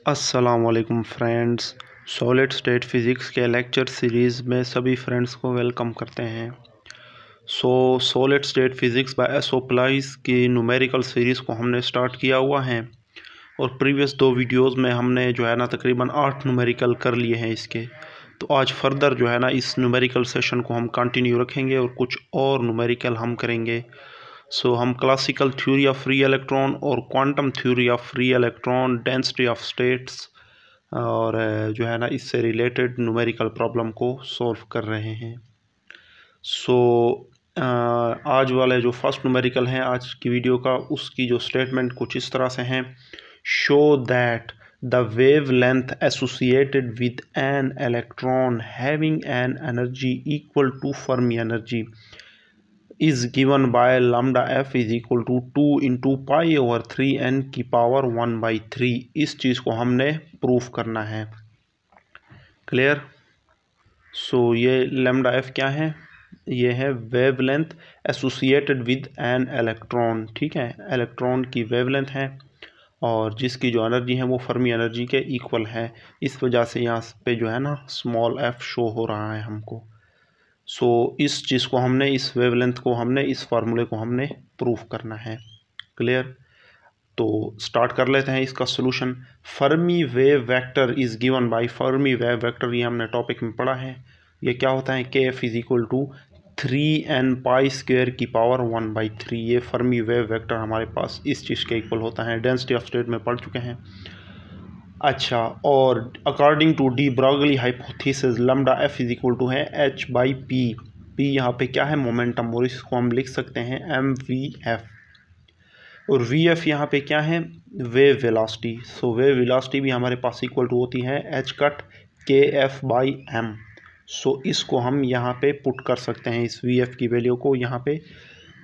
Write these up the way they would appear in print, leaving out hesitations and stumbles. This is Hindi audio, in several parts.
अस्सलामुअलैकुम फ्रेंड्स। सॉलिड स्टेट फिज़िक्स के लेक्चर सीरीज़ में सभी फ्रेंड्स को वेलकम करते हैं। Solid state physics by S O Pillai की न्यूमेरिकल सीरीज़ को हमने स्टार्ट किया हुआ है और प्रीवियस 2 वीडियोस में हमने जो है ना तकरीबन 8 न्यूमेरिकल कर लिए हैं इसके। तो आज फर्दर जो है ना इस न्यूमेरिकल सेशन को हम कंटिन्यू रखेंगे और कुछ और न्यूमेरिकल हम करेंगे। हम classical theory of free electron और quantum theory of free electron, density of states और जो है ना इससे रिलेटेड न्यूमेरिकल प्रॉब्लम को सॉल्व कर रहे हैं। आज वाले जो फर्स्ट न्यूमेरिकल हैं आज की वीडियो का, उसकी जो स्टेटमेंट कुछ इस तरह से हैं। Show that the wavelength associated with an electron having an energy equal to Fermi energy is given by lambda f is equal to 2 into pi over 3 n की पावर 1/3। इस चीज़ को हमने प्रूफ करना है। क्लियर? ये लैम्डा एफ क्या है? ये है wavelength associated with an electron. ठीक है, इलेक्ट्रॉन की वेवलेंथ है और जिसकी जो एनर्जी है वो फर्मी एनर्जी के इक्वल है। इस वजह से यहाँ पे जो है ना स्मॉल एफ शो हो रहा है हमको। इस चीज़ को हमने, इस वेवलेंथ को हमने, इस फार्मूले को हमने प्रूफ करना है। क्लियर? तो स्टार्ट कर लेते हैं इसका solution. Fermi wave vector is given by Fermi wave vector, ये हमने टॉपिक में पढ़ा है। ये क्या होता है? K f is equal to 3n pi square की पावर 1/3। ये फर्मी वेव वेक्टर हमारे पास इस चीज़ के इक्वल होता है। डेंसिटी ऑफ स्टेट में पढ़ चुके हैं। अच्छा, और according to de Broglie hypothesis lambda F is equal to है h/p। p यहाँ पे क्या है? मोमेंटम, और इसको हम लिख सकते हैं mvf। और vf यहाँ पे क्या है? Wave velocity. वेव वेलोसिटी भी हमारे पास इक्वल टू होती है h/kf/m। इसको हम यहाँ पे पुट कर सकते हैं, इस vf की वैल्यू को यहाँ पे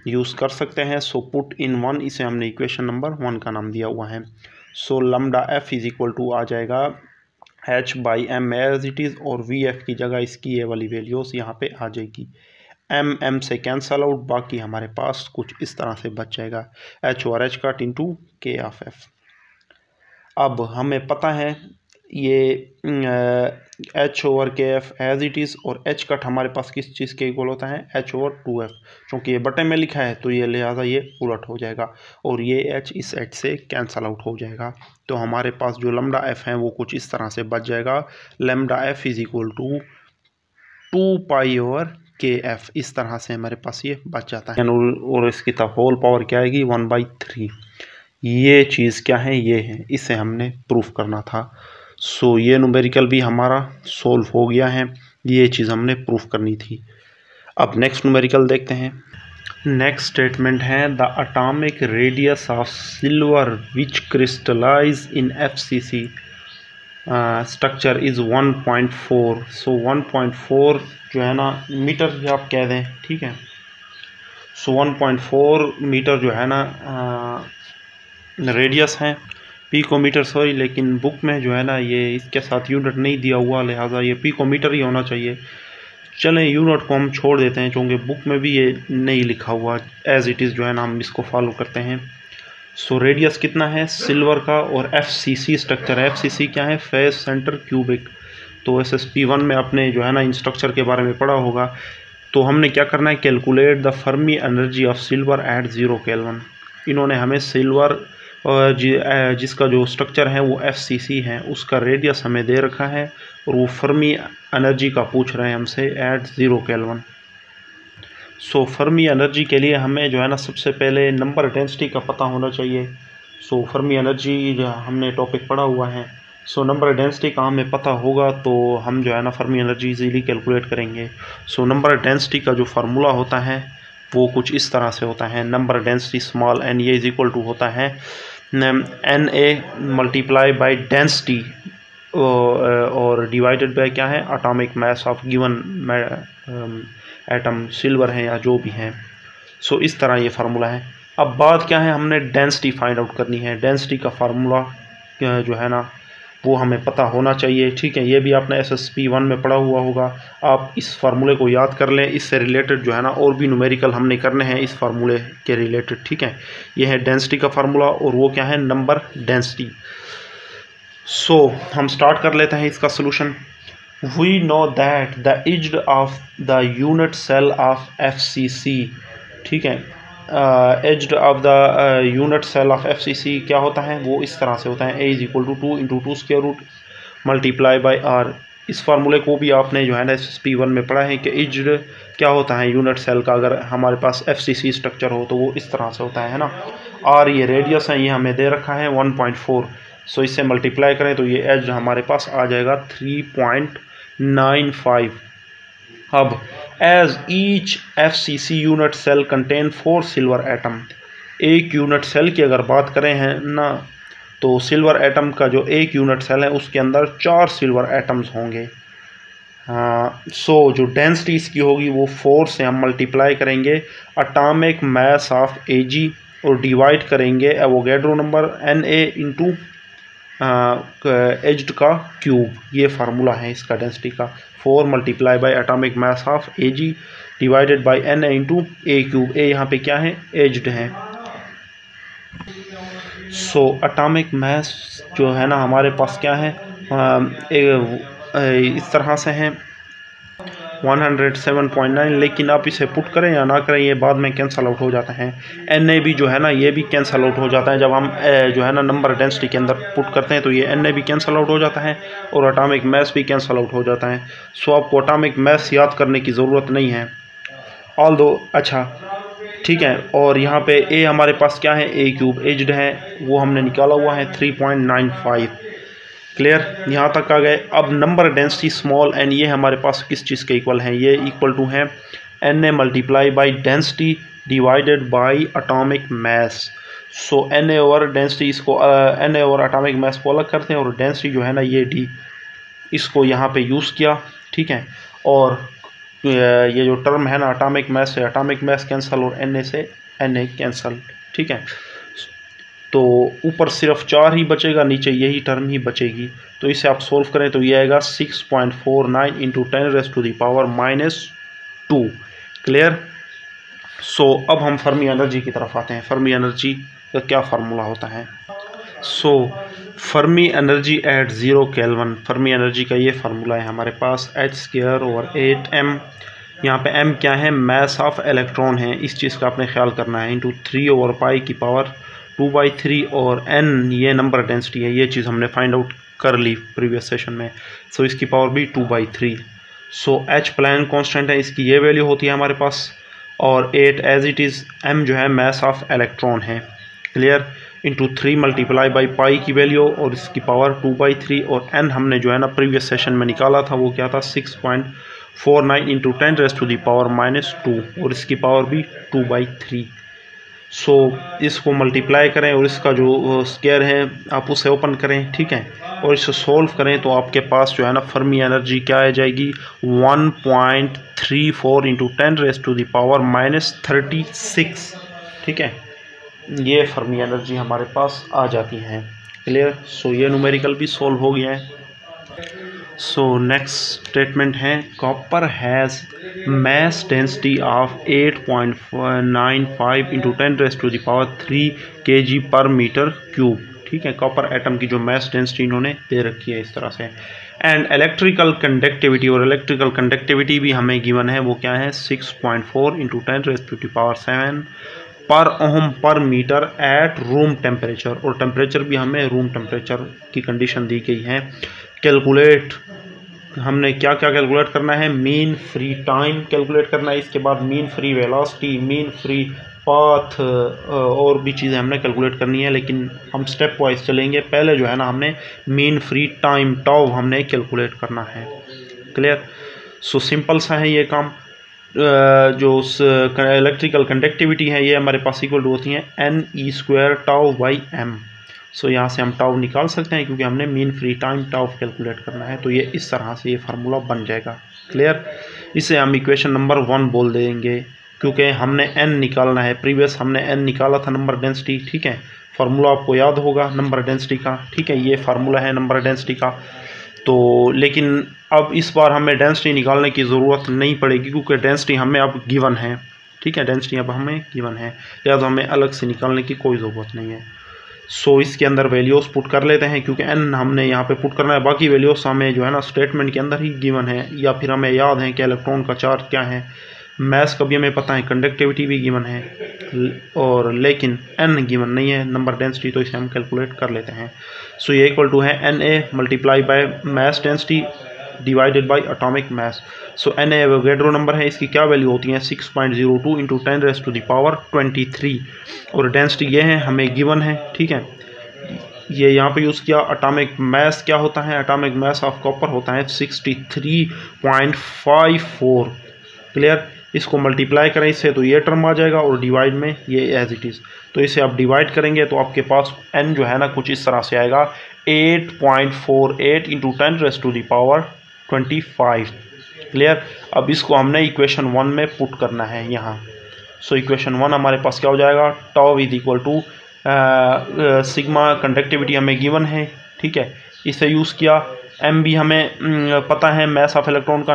यूज़ कर सकते हैं। पुट इन 1, इसे हमने इक्वेशन नंबर 1 का नाम दिया हुआ है। Lambda F is equal to आ जाएगा h/m एज इट इज़, और vf की जगह इसकी ये वाली वैल्यूज़ यहाँ पे आ जाएगी। m से कैंसल आउट, बाकी हमारे पास कुछ इस तरह से बच जाएगा h और h cut into k of f। अब हमें पता है ये h over k F as it is, और h कट हमारे पास किस चीज़ के इक्वल होता है? h over 2f। क्योंकि ये बटे में लिखा है तो ये लिहाजा ये उलट हो जाएगा और ये h इस h से कैंसल आउट हो जाएगा। तो हमारे पास जो लैम्डा f है वो कुछ इस तरह से बच जाएगा। Lambda f is equal to 2 pi over k f. इस तरह से हमारे पास ये बच जाता है और इसकी होल पावर क्या आएगी? 1/3। ये चीज़ क्या है? ये है, इसे हमने प्रूफ करना था। ये न्यूमेरिकल भी हमारा सोल्व हो गया है। ये चीज़ हमने प्रूफ करनी थी। अब नेक्स्ट न्यूमेरिकल देखते हैं। नेक्स्ट स्टेटमेंट है the atomic radius of silver which crystallise in FCC structure is 1.4। 1.4 जो है ना मीटर भी आप कह दें, ठीक है। 1.4 मीटर जो है ना रेडियस है, पिकोमीटर सॉरी, लेकिन बुक में जो है ना ये इसके साथ यूनिट नहीं दिया हुआ, लिहाजा ये पिकोमीटर ही होना चाहिए। चलें, यूनिट को हम छोड़ देते हैं क्योंकि बुक में भी ये नहीं लिखा हुआ। एज इट इज़ जो है ना हम इसको फॉलो करते हैं। रेडियस कितना है सिल्वर का, और FCC स्ट्रक्चर है। FCC क्या है? Face centre cubic. तो SSP 1 में आपने जो है ना इन स्ट्रक्चर के बारे में पढ़ा होगा। तो हमने क्या करना है? Calculate the Fermi energy of silver eight 0 kelvin. इन्होंने हमें सिल्वर जिसका जो स्ट्रक्चर है वो FCC है, उसका रेडियस हमें दे रखा है और वो फर्मी एनर्जी का पूछ रहे हैं हमसे एट 0 केल्विन। फर्मी एनर्जी के लिए हमें जो है ना सबसे पहले नंबर डेंसिटी का पता होना चाहिए। फर्मी एनर्जी जो हमने टॉपिक पढ़ा हुआ है, नंबर डेंसिटी का हमें पता होगा तो हम जो है ना फर्मी एनर्जी इजीली कैलकुलेट करेंगे। नंबर डेंसिटी का जो फार्मूला होता है वो कुछ इस तरह से होता है। नंबर डेंसिटी स्मॉल n ये इज इक्वल टू होता है Na मल्टीप्लाई बाई डेंसिटी और डिवाइडेड बाय क्या है? Atomic mass of given atom, silver है या जो भी है। इस तरह ये फार्मूला है। अब बात क्या है? हमने डेंसिटी फाइंड आउट करनी है। डेंसिटी का फार्मूला जो है ना वो हमें पता होना चाहिए, ठीक है। ये भी आपने SSP 1 में पढ़ा हुआ होगा। आप इस फार्मूले को याद कर लें। इससे रिलेटेड जो है ना और भी न्यूमेरिकल हमने करने हैं इस फार्मूले के रिलेटेड, ठीक है। ये है डेंसिटी का फार्मूला और वो क्या है? Number density. सो हम स्टार्ट कर लेते हैं इसका solution. We know that the edge of the unit cell of FCC, ठीक है, edge of the unit cell of FCC क्या होता है, वो इस तरह से होता है, A = 2 × 2 square root multiply by R। इस फार्मूले को भी आपने जो है ना SSP 1 में पढ़ा है कि एज क्या होता है यूनिट सेल का, अगर हमारे पास FCC स्ट्रक्चर हो तो वो इस तरह से होता है ना। R ये रेडियस है, ये हमें दे रखा है 1.4, सो इससे मल्टीप्लाई करें तो ये एज हमारे पास आ जाएगा 3.95। अब as each FCC unit cell contain 4 silver atom, एक यूनिट सेल की अगर बात करें हैं ना तो सिल्वर एटम का जो एक यूनिट सेल है उसके अंदर 4 सिल्वर एटम्स होंगे। सो जो डेंसिटी इसकी होगी वो 4 से हम मल्टीप्लाई करेंगे एटॉमिक मास ऑफ Ag और डिवाइड करेंगे Avogadro number Na into edge का क्यूब। ये फार्मूला है इसका डेंसिटी का, 4 multiply by atomic mass of Ag divided by Na into A cube. A यहाँ पे क्या है, एज्ड है। सो एटॉमिक मास जो है ना हमारे पास क्या है, इस तरह से है 107.9, लेकिन आप इसे पुट करें या ना करें ये बाद में कैंसल आउट हो जाता है। Na भी जो है ना ये भी कैंसल आउट हो जाता है, जब हम जो है ना नंबर डेंसिटी के अंदर पुट करते हैं तो ये Na भी कैंसल आउट हो जाता है और एटॉमिक मास भी कैंसल आउट हो जाता है। सो आपको एटॉमिक मास याद करने की ज़रूरत नहीं है, ऑल्दो अच्छा ठीक है। और यहाँ पे A हमारे पास क्या है, A क्यूब एज्ड है, वो हमने निकाला हुआ है 3.95। क्लियर, यहाँ तक आ गए। अब नंबर डेंसिटी स्मॉल n ये हमारे पास किस चीज़ के इक्वल है, ये इक्वल टू है Na multiply by density divided by atomic mass. So Na over density, इसको Na ओवर एटॉमिक मास को अलग करते हैं और डेंसिटी जो है ना ये D, इसको यहाँ पे यूज़ किया, ठीक है। और ये जो टर्म है ना एटॉमिक मास से एटॉमिक मास कैंसल और Na से Na कैंसल, ठीक है। तो ऊपर सिर्फ 4 ही बचेगा, नीचे यही टर्म ही बचेगी। तो इसे आप सोल्व करें तो ये आएगा 6.49 इंटू 10⁻⁻²। क्लियर। सो अब हम फर्मी एनर्जी की तरफ आते हैं। फर्मी एनर्जी का क्या फार्मूला होता है। So Fermi energy at 0 kelvin, Fermi energy का ये फार्मूला है हमारे पास, h²/8m। यहाँ पे m क्या है, मास ऑफ इलेक्ट्रॉन है, इस चीज़ का आपने ख्याल करना है, इंटू 3/π⁴ और n ये नंबर डेंसिटी है, ये चीज़ हमने फाइंड आउट कर ली प्रीवियस सेशन में। सो इसकी पावर भी 2/3। सो h प्लान कांस्टेंट है, इसकी ये वैल्यू होती है हमारे पास, और 8 एज इट इज़, m जो है मास ऑफ इलेक्ट्रॉन है। Clear, into 3 multiply by pi की वैल्यू और इसकी पावर 2/3, और n हमने जो है ना प्रीवियस सेशन में निकाला था वो क्या था 6.49 इंटू 10⁻⁻², और इसकी पावर भी 2/3। सो इसको मल्टीप्लाई करें और इसका जो स्क्वायर है आप उसे ओपन करें, ठीक है, और इसे सोल्व करें तो आपके पास जो है ना फर्मी एनर्जी क्या आ जाएगी 1.34 इंटू 10⁻⁻36, ठीक है। ये फर्मी एनर्जी हमारे पास आ जाती है। क्लियर। सो ये न्यूमेरिकल भी सोल्व हो गया है। सो नेक्स्ट स्टेटमेंट है, copper has mass density of 8.95 into 10⁻³ kg पर मीटर क्यूब, ठीक है। कॉपर एटम की जो मैस डेंसिटी इन्होंने दे रखी है इस तरह से। एंड इलेक्ट्रिकल कंडक्टिविटी, और इलेक्ट्रिकल कंडक्टिविटी भी हमें गिवन है, वो क्या है 6.4 इंटू 10⁻⁷ पर ओम पर मीटर एट रूम टेम्परेचर, और टेम्परेचर भी हमें रूम टेम्परेचर की कंडीशन दी गई है। कैलकुलेट, हमने क्या क्या कैलकुलेट करना है, मीन फ्री टाइम कैलकुलेट करना है, इसके बाद mean free velocity, mean free path, और भी चीज़ें हमने कैलकुलेट करनी है, लेकिन हम स्टेप वाइज चलेंगे। पहले जो है ना हमने मीन फ्री टाइम टाउ हमने कैलकुलेट करना है। क्लियर। सो सिंपल सा है ये काम। जो इलेक्ट्रिकल कंडक्टिविटी है ये हमारे पास इक्वल होती है NE² सो यहाँ से हम टाउ निकाल सकते हैं क्योंकि हमने mean free time tau calculate करना है, तो ये इस तरह से ये फार्मूला बन जाएगा। क्लियर। इसे हम इक्वेशन नंबर 1 बोल देंगे क्योंकि हमने n निकालना है, प्रीवियस हमने n निकाला था नंबर डेंसिटी, ठीक है। फार्मूला आपको याद होगा नंबर डेंसिटी का, ठीक है, ये फार्मूला है नंबर डेंसिटी का। तो लेकिन अब इस बार हमें डेंसिटी निकालने की ज़रूरत नहीं पड़ेगी क्योंकि डेंसिटी हमें अब गिवन है, ठीक है, डेंसिटी अब हमें गिवन है, या तो हमें अलग से निकालने की कोई ज़रूरत नहीं है। सो इसके अंदर वैल्यूज़ पुट कर लेते हैं, क्योंकि n हमने यहाँ पे पुट करना है, बाकी वैल्यूज़ हमें जो है ना स्टेटमेंट के अंदर ही गिवन है, या फिर हमें याद है कि इलेक्ट्रॉन का चार्ज क्या है, मास का भी हमें पता है, कंडक्टिविटी भी गिवन है, और लेकिन n गिवन नहीं है, नंबर डेंसिटी, तो इसे हम कैलकुलेट कर लेते हैं। सो ये इक्वल टू है Na multiply by mass density divided by atomic mass. So Na Avogadro number है, इसकी क्या वैल्यू होती है 6.02 इंटू 10⁻⁻23, और डेंसिटी ये है हमें गिवन है, ठीक है। ये यहाँ पे यूज़ किया। एटॉमिक मास क्या होता है, एटॉमिक मास ऑफ कॉपर होता है 63.54। क्लियर, इसको मल्टीप्लाई करें इससे तो ये टर्म आ जाएगा, और डिवाइड में ये एज इट इज़, तो इसे आप डिवाइड करेंगे तो आपके पास n जो है ना कुछ इस तरह से आएगा 8.48 इंटू 10⁻25। क्लियर, अब इसको हमने इक्वेशन 1 में पुट करना है यहाँ। सो इक्वेशन 1 हमारे पास क्या हो जाएगा, tau is equal to sigma, conductivity हमें गिवन है, ठीक है, इसे यूज़ किया। m भी हमें पता है, मास ऑफ इलेक्ट्रॉन का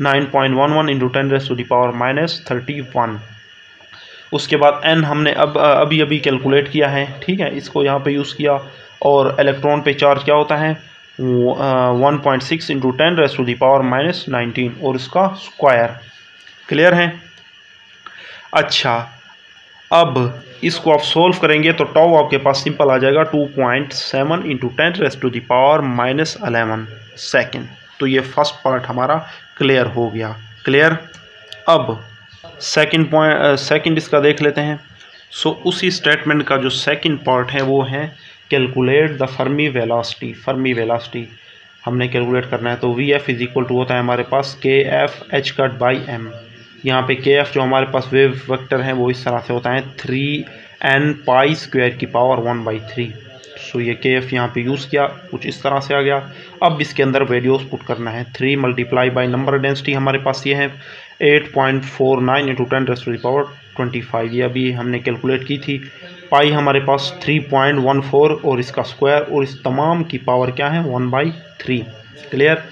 9.11 इंटू 10⁻⁻31। उसके बाद n हमने अभी कैलकुलेट किया है, ठीक है, इसको यहाँ पे यूज़ किया। और इलेक्ट्रॉन पे चार्ज क्या होता है 1.6 इंटू 10⁻⁻19, और इसका स्क्वायर। क्लियर है। अच्छा, अब इसको आप सोल्व करेंगे तो टाउ आपके पास सिंपल आ जाएगा 2.7 इंटू 10⁻⁻11 सेकेंड। तो ये फर्स्ट पार्ट हमारा क्लियर हो गया। क्लियर, अब सेकंड इसका देख लेते हैं। सो उसी स्टेटमेंट का जो सेकंड पार्ट है वो है calculate the Fermi velocity. Fermi velocity हमने कैलकुलेट करना है, तो v f is equal to होता है हमारे पास k f h cut by m. यहाँ पे के एफ जो हमारे पास वेव वेक्टर है वो इस तरह से होता है 3n पाई स्क्वायर की पावर 1/3। सो ये के एफ यहाँ पे यूज़ किया, कुछ इस तरह से आ गया। अब इसके अंदर वैल्यूज पुट करना है, 3 मल्टीप्लाई बाई नंबर डेंसिटी हमारे पास ये है 8.49 इंटू 10⁻25। ये अभी हमने कैलकुलेट की थी। पाई हमारे पास 3.14 और इसका स्क्वायर, और इस तमाम की पावर क्या है 1/3। क्लियर।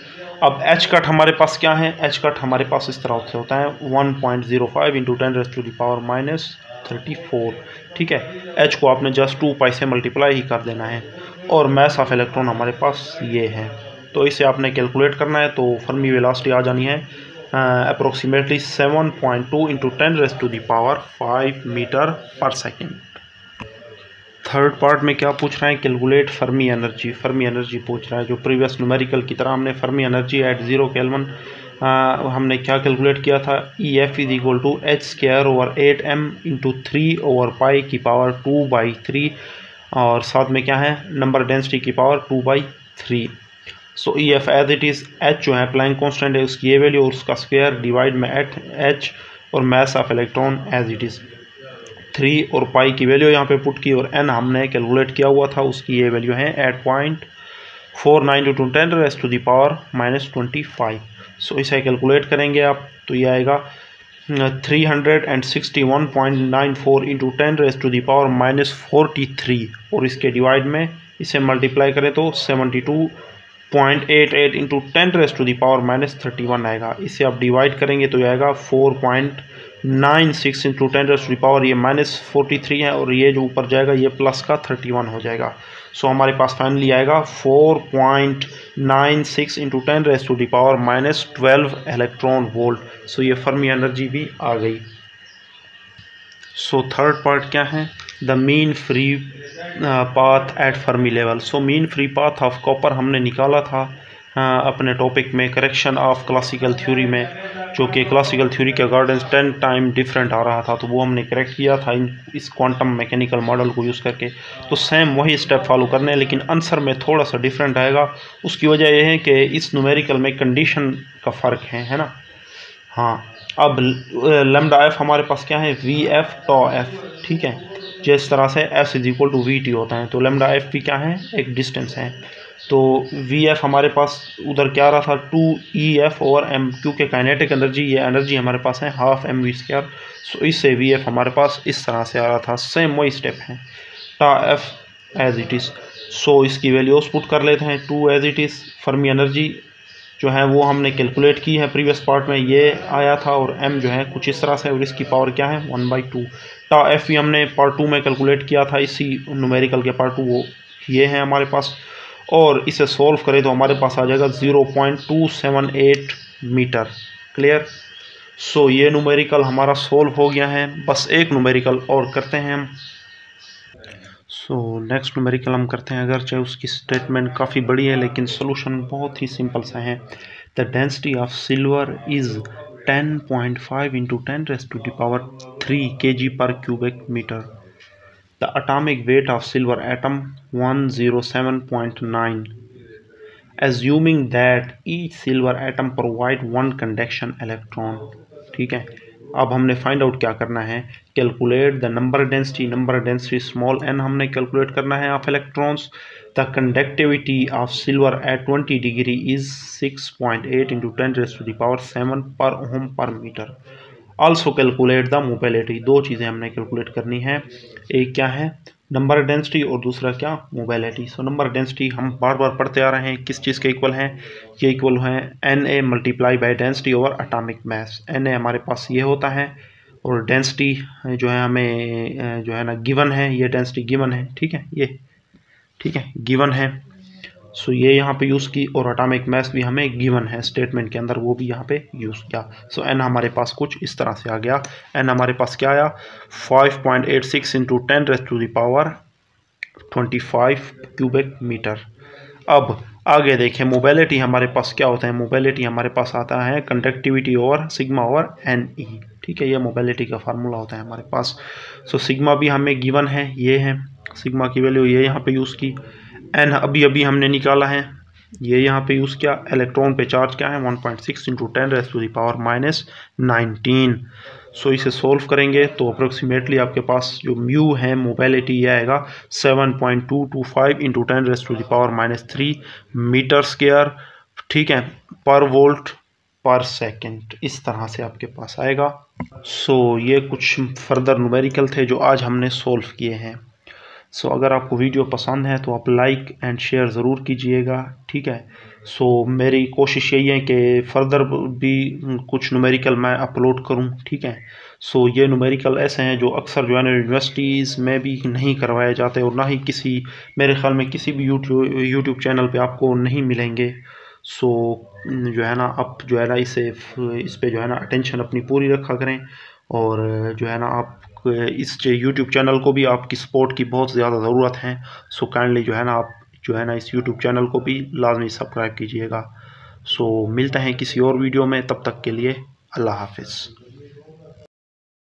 अब एच कट हमारे पास क्या है, एच कट हमारे पास इस तरह से होता है 1.05 इंटू 10⁻34। ठीक है, एच को आपने जस्ट 2 पाई से मल्टीप्लाई ही कर देना है, और मास ऑफ इलेक्ट्रॉन हमारे पास ये है, तो इसे आपने कैलकुलेट करना है। तो फर्मी वेलोसिटी आ जानी है अप्रोक्सीमेटली 7.2 इंटू 10⁻5 मीटर पर सेकेंड। थर्ड पार्ट में क्या पूछ रहा है, calculate Fermi energy. Fermi energy पूछ रहा है, जो प्रीवियस न्यूमेरिकल की तरह हमने फर्मी एनर्जी एट 0 केल्विन हमने क्या कैलकुलेट किया था, e f is equal to h square over 8m into 3 over pi की पावर 2/3, और साथ में क्या है नंबर डेंसिटी की power 2/3। So e f as it is, h जो है प्लैंक कांस्टेंट है उसकी ये वैल्यू, और उसका स्क्वायर डिवाइड में एच और mass of electron as it is 3 और पाई की वैल्यू यहाँ पे पुट की, और n हमने कैलकुलेट किया हुआ था उसकी ये वैल्यू है 8.49 इंटू 10⁻⁻25। सो इसे कैलकुलेट करेंगे आप तो ये आएगा 361.94 इंटू 10⁻⁻43, और इसके डिवाइड में इसे मल्टीप्लाई करें तो 72.88 इंटू 10⁻31 आएगा। इसे आप डिवाइड करेंगे तो ये आएगा 4.96 इंटू 10⁻, ये -43 है, और ये जो ऊपर जाएगा ये प्लस का 31 हो जाएगा। सो हमारे पास फाइनली आएगा 4.96 इंटू 10⁻12 इलेक्ट्रॉन वोल्ट। सो ये फर्मी एनर्जी भी आ गई। सो थर्ड पार्ट क्या है, the mean free path at Fermi level. So mean free path of copper हमने निकाला था अपने टॉपिक में करेक्शन ऑफ क्लासिकल थ्योरी में, जो कि क्लासिकल थ्योरी के अकॉर्डिंग 10 टाइम डिफरेंट आ रहा था, तो वो हमने करेक्ट किया था इस क्वांटम मैकेनिकल मॉडल को यूज़ करके। तो सेम वही स्टेप फॉलो करने हैं, लेकिन आंसर में थोड़ा सा डिफरेंट आएगा। उसकी वजह यह है कि इस न्यूमेरिकल में कंडीशन का फ़र्क है ना। हाँ, अब लैम्डा एफ हमारे पास क्या है, वी एफ टॉ एफ, ठीक है, जिस तरह से s is equal to v t होता है, तो लैम्डा एफ भी क्या है, एक डिस्टेंस है। तो वी एफ हमारे पास उधर क्या आ रहा था 2E_F ओवर एम, क्योंकि काइनेटिक एनर्जी ये एनर्जी हमारे पास है 12mv²। सो इससे वी एफ हमारे पास इस तरह से आ रहा था। सेम वही स्टेप है, tau f as it is. So इसकी वैल्यूज पुट कर लेते हैं 2 as it is. Fermi energy जो है वो हमने कैलकुलेट की है प्रीवियस पार्ट में, ये आया था, और m जो है कुछ इस तरह से, और इसकी पावर क्या है 1/2। टा एफ भी हमने पार्ट 2 में कैलकुलेट किया था इसी न्यूमेरिकल के पार्ट 2, वो ये है हमारे पास, और इसे सॉल्व करें तो हमारे पास आ जाएगा 0.278 मीटर। क्लियर। सो ये न्यूमेरिकल हमारा सॉल्व हो गया है। बस एक न्यूमेरिकल और करते हैं हम। सो नेक्स्ट न्यूमेरिकल हम करते हैं, अगरचे उसकी स्टेटमेंट काफ़ी बड़ी है लेकिन सोल्यूशन बहुत ही सिंपल सा है। The density of silver is 10.5 × 10⁻³ kg per cubic meter. The atomic weight of silver atom 107.9. Assuming that each silver atom provide one conduction electron. ठीक है, अब हमने फाइंड आउट क्या करना है, calculate the number density small n हमने कैलकुलेट करना है of electrons. The conductivity of silver at 20 degree is 6.8 × 10⁻7 पर ओम पर metre. Also calculate the mobility. दो चीज़ें हमने कैलकुलेट करनी है, एक क्या है नंबर डेंसिटी और दूसरा क्या मोबिलिटी। सो नंबर डेंसिटी हम बार बार पढ़ते आ रहे हैं, किस चीज़ के इक्वल है, ये इक्वल है Na multiply by density over atomic mass. Na हमारे पास ये होता है, और डेंसिटी जो है हमें जो है ना गिवन है, ये डेंसिटी गिवन है, ठीक है, ये ठीक है गिवन है। सो ये यहाँ पे यूज़ की, और एटॉमिक मास भी हमें गिवन है स्टेटमेंट के अंदर, वो भी यहाँ पे यूज़ किया। सो n हमारे पास कुछ इस तरह से आ गया। n हमारे पास क्या आया 5.86 × 10⁻25 क्यूबिक मीटर। अब आगे देखें मोबिलिटी हमारे पास क्या होता है, मोबिलिटी हमारे पास आता है conductivity over sigma over Ne। ठीक है, ये मोबिलिटी का फार्मूला होता है हमारे पास। सो सिग्मा भी हमें गिवन है, ये है सिग्मा की वैल्यू, ये यहाँ पे यूज़ की। n अभी अभी हमने निकाला है, ये यहाँ पे यूज़ किया। इलेक्ट्रॉन पे चार्ज क्या है 1.6 × 10⁻19। सो इसे सॉल्व करेंगे तो अप्रोक्सीमेटली आपके पास जो म्यू है मोबिलिटी ये आएगा 7.225 × 10⁻³ मीटर स्क्वायर, ठीक है, पर वोल्ट पर सेकंड, इस तरह से आपके पास आएगा। सो ये कुछ फर्दर न्यूमेरिकल थे जो आज हमने सॉल्व किए हैं। सो अगर आपको वीडियो पसंद है तो आप लाइक एंड शेयर ज़रूर कीजिएगा, ठीक है। सो मेरी कोशिश यही है कि फ़र्दर भी कुछ न्यूमेरिकल मैं अपलोड करूं, ठीक है। सो ये न्यूमेरिकल ऐसे हैं जो अक्सर जो है ना यूनिवर्सिटीज़ में भी नहीं करवाए जाते, और ना ही किसी मेरे ख्याल में किसी भी यूट्यूब चैनल पे आपको नहीं मिलेंगे। सो जो है ना आप जो है ना इस पे जो है ना अटेंशन अपनी पूरी रखा करें, और जो है ना आप इस यूट्यूब चैनल को भी आपकी सपोर्ट की बहुत ज़्यादा ज़रूरत है। सो काइंडली जो है ना आप जो है ना इस यूट्यूब चैनल को भी लाजमी सब्सक्राइब कीजिएगा। सो मिलते हैं किसी और वीडियो में, तब तक के लिए अल्लाह हाफिज़।